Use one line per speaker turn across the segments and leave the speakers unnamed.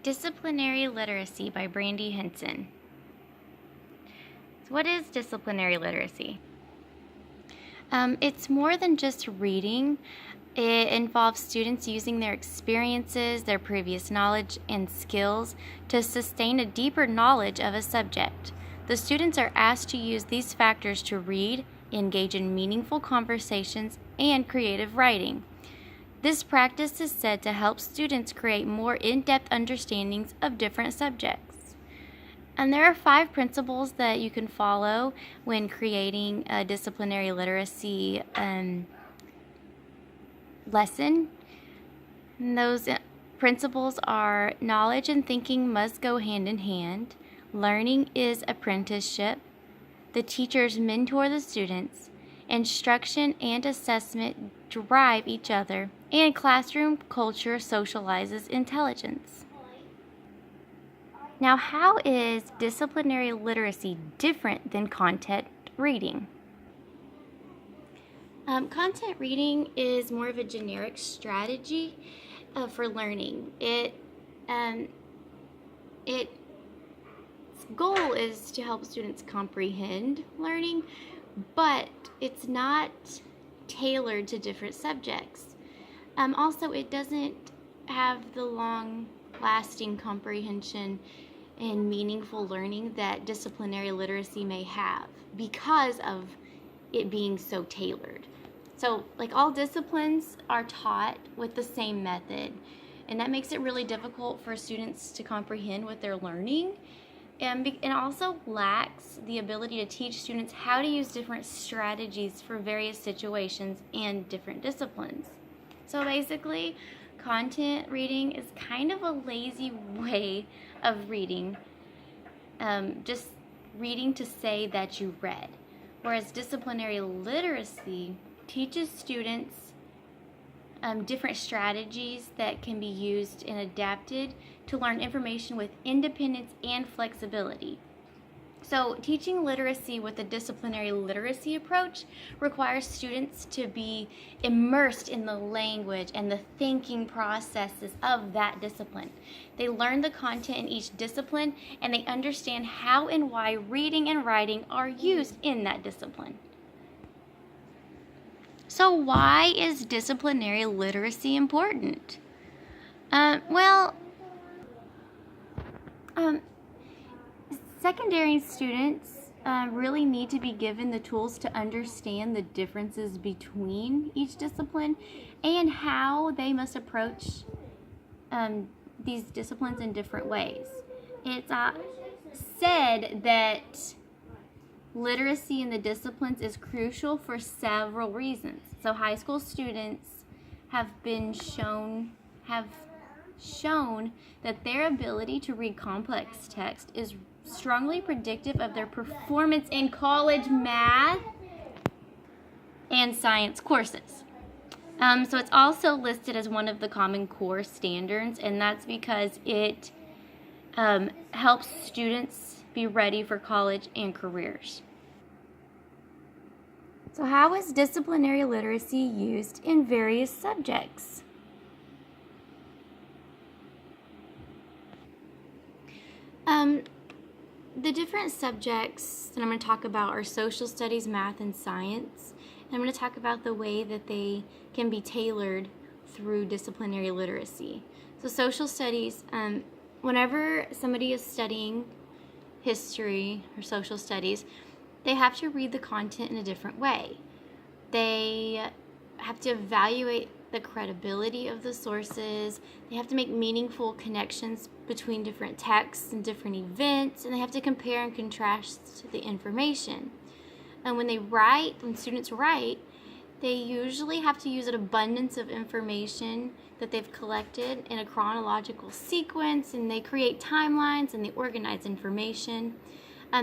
Disciplinary Literacy by Brandy Henson. So what is disciplinary literacy? It's more than just reading. It involves students using their experiences, their previous knowledge, and skills to sustain a deeper knowledge of a subject. The students are asked to use these factors to read, engage in meaningful conversations, and creative writing. This practice is said to help students create more in-depth understandings of different subjects. And there are 5 principles that you can follow when creating a disciplinary literacy lesson. And those principles are: knowledge and thinking must go hand in hand, learning is apprenticeship, the teachers mentor the students, instruction and assessment drive each other, and classroom culture socializes intelligence. Now, how is disciplinary literacy different than content reading? Content reading is more of a generic strategy for learning. Its goal is to help students comprehend learning, but it's not tailored to different subjects. Also, it doesn't have the long-lasting comprehension and meaningful learning that disciplinary literacy may have because of it being so tailored. So, like, all disciplines are taught with the same method, and that makes it really difficult for students to comprehend what they're learning, and also lacks the ability to teach students how to use different strategies for various situations and different disciplines. So basically, content reading is kind of a lazy way of reading, just reading to say that you read. Whereas disciplinary literacy teaches students different strategies that can be used and adapted to learn information with independence and flexibility. So, teaching literacy with a disciplinary literacy approach requires students to be immersed in the language and the thinking processes of that discipline. They learn the content in each discipline, and they understand how and why reading and writing are used in that discipline. So, why is disciplinary literacy important? Secondary students really need to be given the tools to understand the differences between each discipline and how they must approach these disciplines in different ways. It's said that literacy in the disciplines is crucial for several reasons. So high school students have shown that their ability to read complex text is strongly predictive of their performance in college math and science courses. So it's also listed as one of the Common Core standards, and that's because it helps students be ready for college and careers. So how is disciplinary literacy used in various subjects? The different subjects that I'm going to talk about are social studies, math, and science. And I'm going to talk about the way that they can be tailored through disciplinary literacy. So social studies, whenever somebody is studying history or social studies, they have to read the content in a different way. They have to evaluate the credibility of the sources. They have to make meaningful connections between different texts and different events, and they have to compare and contrast the information. And when students write, they usually have to use an abundance of information that they've collected in a chronological sequence, and they create timelines and they organize information.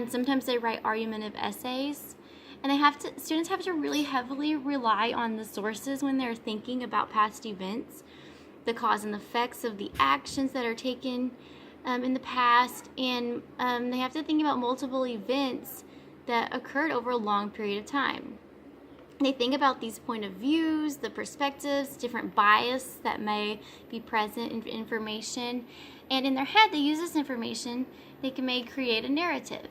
Sometimes they write argumentative essays, and students have to really heavily rely on the sources when they're thinking about past events, the cause and effects of the actions that are taken in the past, and they have to think about multiple events that occurred over a long period of time. They think about these point of views, the perspectives, different bias that may be present in information, and in their head they use this information, may create a narrative.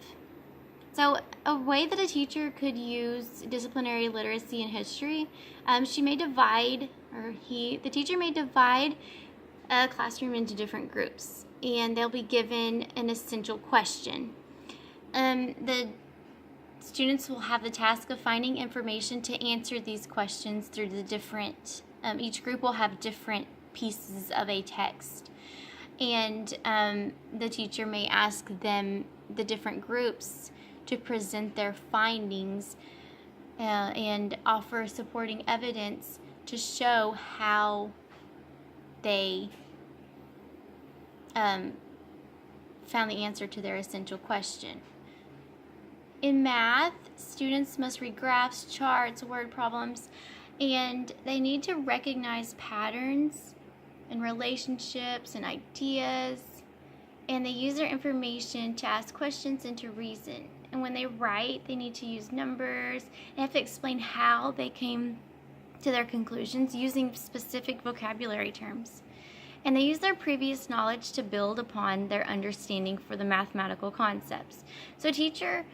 So a way that a teacher could use disciplinary literacy in history, the teacher may divide a classroom into different groups, and they'll be given an essential question. The students will have the task of finding information to answer these questions through the different, each group will have different pieces of a text. And the teacher may ask them, the different groups, to present their findings and offer supporting evidence to show how they found the answer to their essential question. In math, students must read graphs, charts, word problems, and they need to recognize patterns and relationships and ideas, and they use their information to ask questions and to reason. And when they write, they need to use numbers. They have to explain how they came to their conclusions using specific vocabulary terms. And they use their previous knowledge to build upon their understanding for the mathematical concepts. So a teacher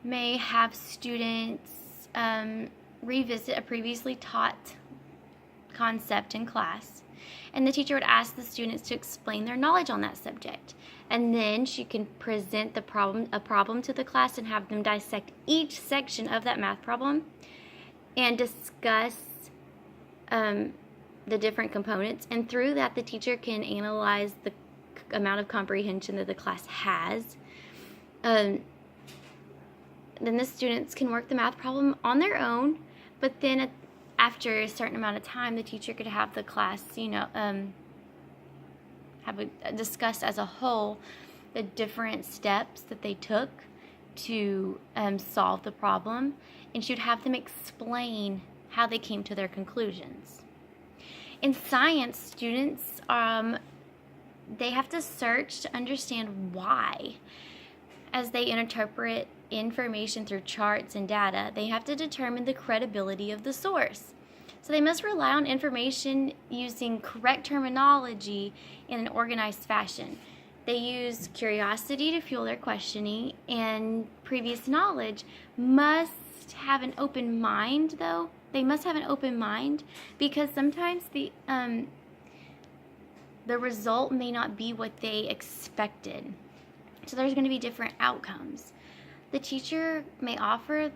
may have students revisit a previously taught concept in class, and the teacher would ask the students to explain their knowledge on that subject, and then she can present a problem to the class and have them dissect each section of that math problem and discuss the different components, and through that the teacher can analyze the amount of comprehension that the class has. Then the students can work the math problem on their own, but then after a certain amount of time, the teacher could have the class, discuss as a whole the different steps that they took to solve the problem, and she would have them explain how they came to their conclusions. In science, students, they have to search to understand why. As they interpret information through charts and data, they have to determine the credibility of the source. So they must rely on information using correct terminology in an organized fashion. They use curiosity to fuel their questioning, and previous knowledge must have an open mind, though. They must have an open mind, because sometimes the result may not be what they expected. So there's going to be different outcomes. A teacher may offer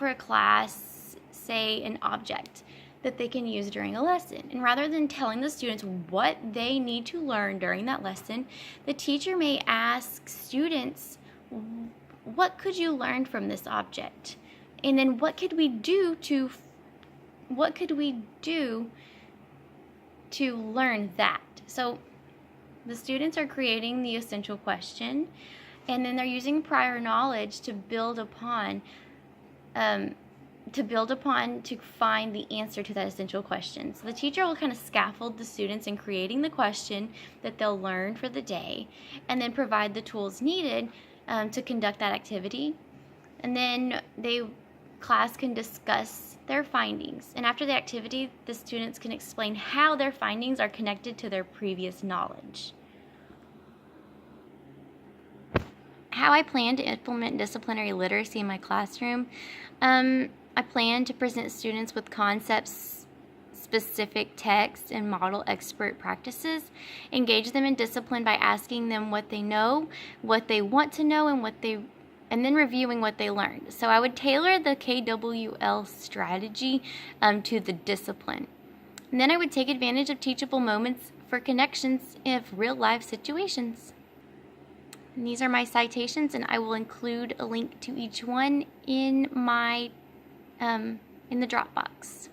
a class, say, an object that they can use during a lesson. And rather than telling the students what they need to learn during that lesson, the teacher may ask students, what could you learn from this object? And then what could we do to learn that? So the students are creating the essential question, and then they're using prior knowledge to build upon to find the answer to that essential question. So the teacher will kind of scaffold the students in creating the question that they'll learn for the day, and then provide the tools needed to conduct that activity. And then class can discuss their findings. And after the activity, the students can explain how their findings are connected to their previous knowledge. How I plan to implement disciplinary literacy in my classroom. I plan to present students with concept-specific text and model expert practices, engage them in discipline by asking them what they know, what they want to know, and then reviewing what they learned. So I would tailor the KWL strategy to the discipline. And then I would take advantage of teachable moments for connections of real-life situations. And these are my citations, and I will include a link to each one in my in the Dropbox.